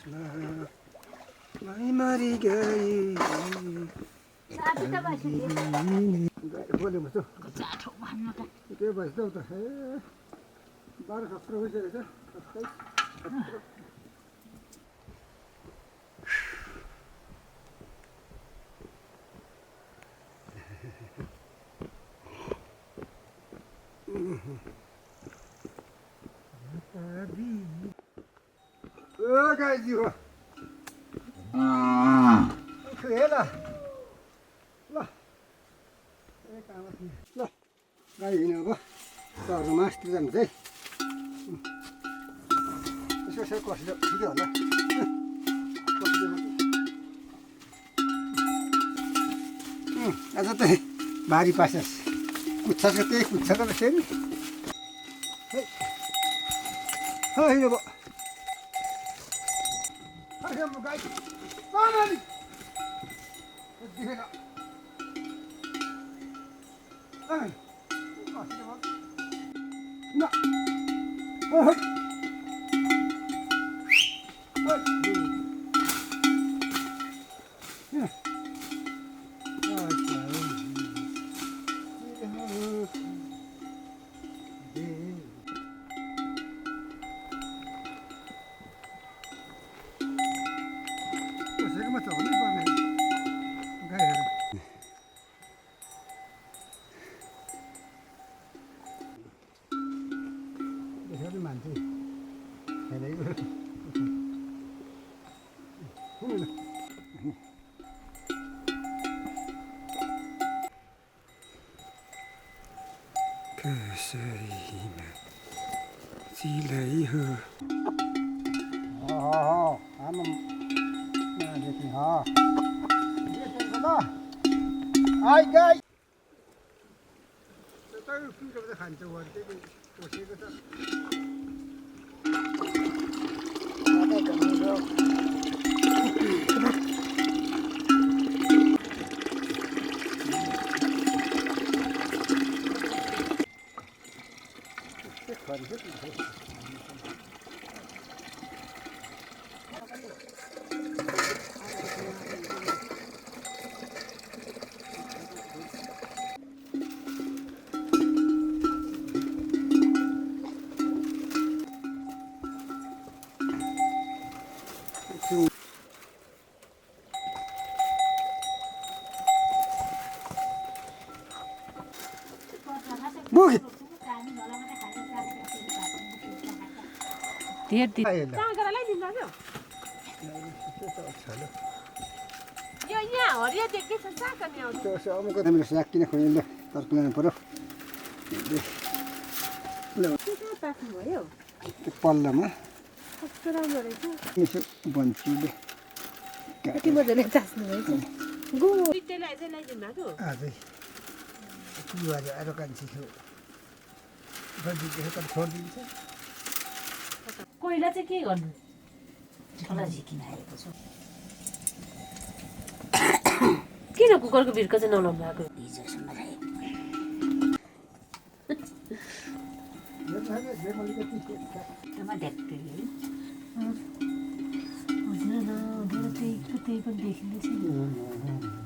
मै मरी गई बोले मस्तो के भएछ हौ त ए 12 खतरा भइसकेछ ओ गाईजी हो खेला ल ल गाई हिँड्यो अब चर्नुमा अस्ति जानु चाहिँ यसो यसो कसिलो ठिकै होला आज त भारी पासेस कुच्छाको त्यही कुच्छाको रहेछ नि हिँड्यो अब गाई कसैमा सिलाई हो आमा नदेखि आई गाई त खान्छ पोसेको छ Buki. पल्लामा यसो बन्चुले कति मजाले तास्नु भएछ गो त्यसलाई चाहिँ ल्याइदिनु भएको आजै युवाले आएर कान्छी थियो बन्चुले छोडिदिन्छ कोइला चाहिँ के गर्नु छोला झिकिन आएको छु किन कुकरको भिरको चाहिँ नलाउनु भएको हिजोसम्म त्यही पनि देखिँदैछ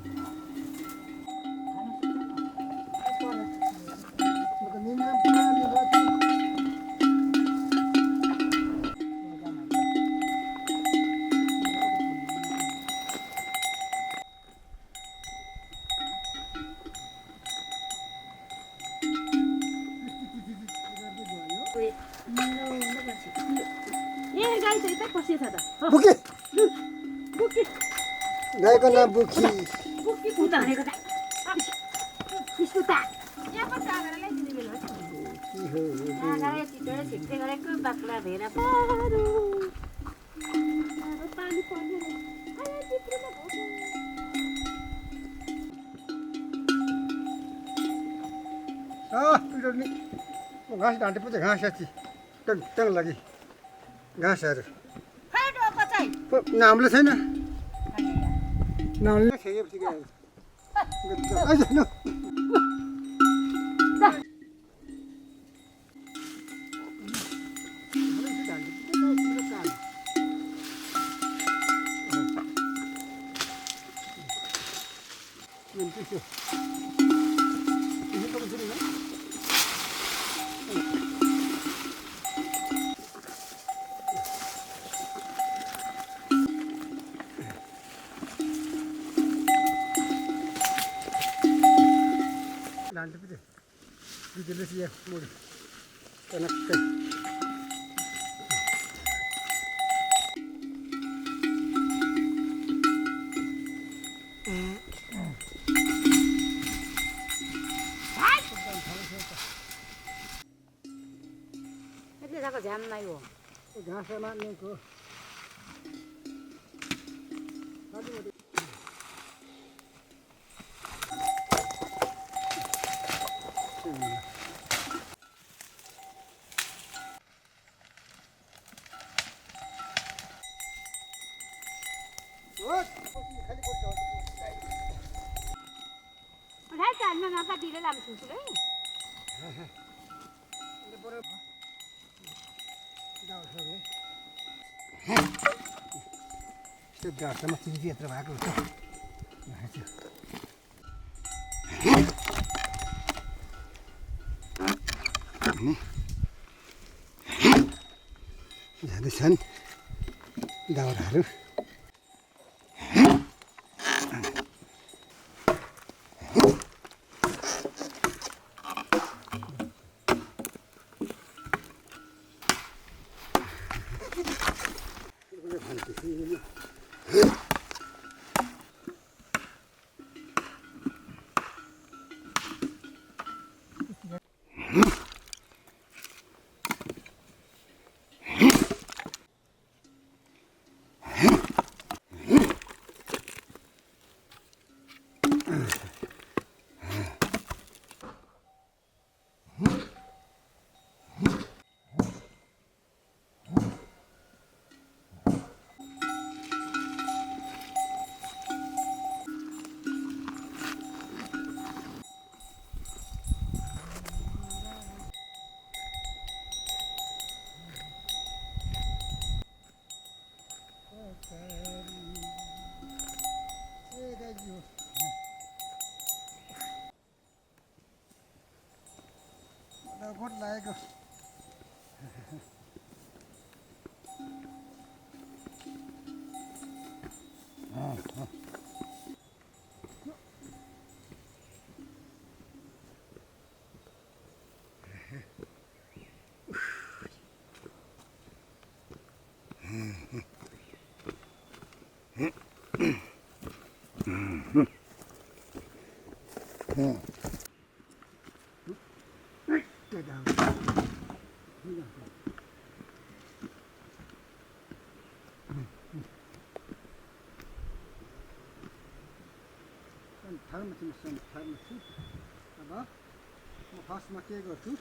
बुकी गाईको नाम बुकी बुकी पुता भनेको त यस्तो त यहाँ पनि कागरा ल्याइदिने बेला कागरा छिटो छिट्टै गरेको बाक्ला भेर पानी पर्ने घाँस ढाँटे पुग्छ घाँस साँच्ची टङ लागि घाँसहरू नामले छैन नामले खेगेपछि त्यो यसो पनि सुन्नु लान्टे पनि दिदीले चाहिँ मोडी टनक्कै यति जाको झ्याम नै हो घाँस मान्नेको Nó nó đi nó làm sủi sủi đấy. Itu dah sama tinggi terbaik tu. Nah itu. Ini. Jadi san daur haru. Good leg. Termasuk apa? Khas makai gitu.